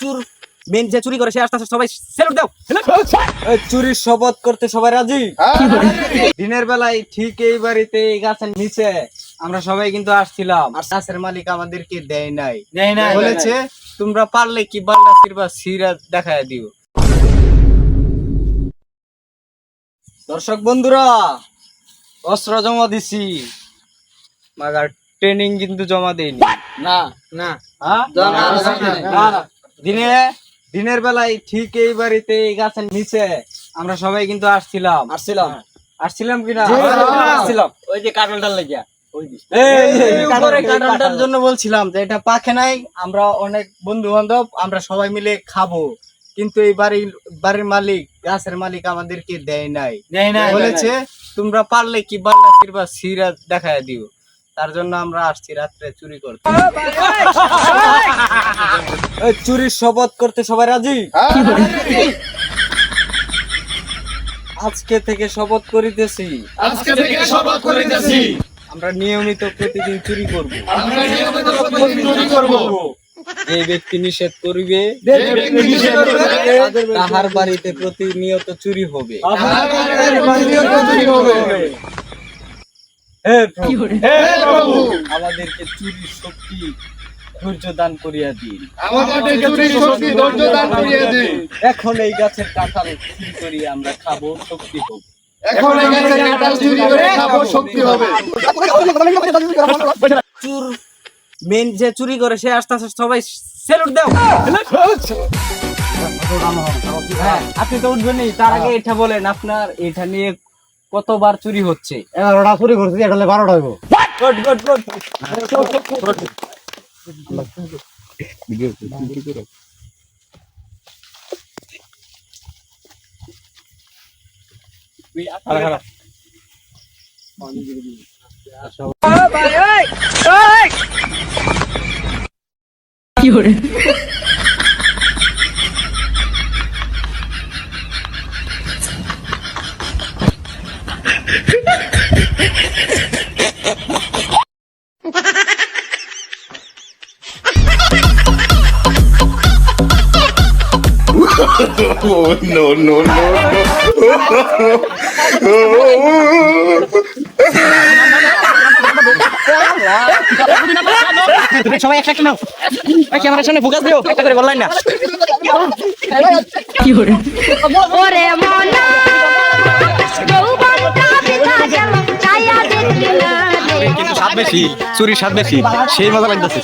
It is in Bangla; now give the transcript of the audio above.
চুর মেন যে চুরি করে সে আসতে সবাই সেলুট দাও। চুরির শপথ করতে সবাই রাজি? দিনের বেলায় ঠিক এই বাড়িতে এই গাছের নিচে আমরা সবাই কিন্তু আসছিলাম, আর গাছের মালিক আমাদেরকে দেয় নাই, বলেছে তোমরা পারলে কি বাল্লা সিরবা সিরা দেখায় দিও। দর্শক বন্ধুরা, অস্ত্র জমা দিছি, মাগার ট্রেনিং কিন্তু জমা দেয়নি। না না দিনের বেলায় ঠিক এই বাড়িতে এই গাছের নিচে আমরা সবাই কিন্তু আসছিলাম কিনা? ওই যে কাঁঠালটার লাগিয়া কাঁঠালটার জন্য বলছিলাম যে এটা পাখে নাই, আমরা অনেক বন্ধু বান্ধব আমরা সবাই মিলে খাবো, কিন্তু এই বাড়ির মালিক, গাছের মালিক আমাদেরকে দেয় নাই, বলেছে তোমরা পারলে কি বাল্লা সিরবা সিরা দেখায় দিও। তার জন্য আমরা আসছি রাত্রে চুরি করতে। চুরির শপথ করতে সবাই রাজি? আজকে থেকে শপথ করিতেছি, আমরা নিয়মিত প্রতিদিন চুরি করব। যে ব্যক্তি নিষেধ করিবে তাহার বাড়িতে প্রতিনিয়ত চুরি হবে। হে প্রভু, আমাদেরকে চুরির শক্তি ধৈর্য দান করিয়া দিন। এখন এই গাছের কাঁঠাল চুরি করিয়া আমরা খাবো, শক্তি হোক। চুর মেন যে চুরি করে সে আসতে সবাই সেলুট দাও। হ্যাঁ, আপনি তো উঠবেনই, তার আগে এটা বলেন আপনার এটা নিয়ে কতবার চুরি হচ্ছে? 11টা চুরি করছি, এটা 12টা হইব। কি করে Oh, no. সবাই একটা নাও, ক্যামেরার সামনে ফোকাস দিও, একটা করে বললাই না। কি করে ওরে মনা যৌবনটা বিতা গেল ছায়া দেখলি না রে। কিন্তু স্বাদ বেশি, চুরির স্বাদ বেশি, সেই মজা লাগতেছে।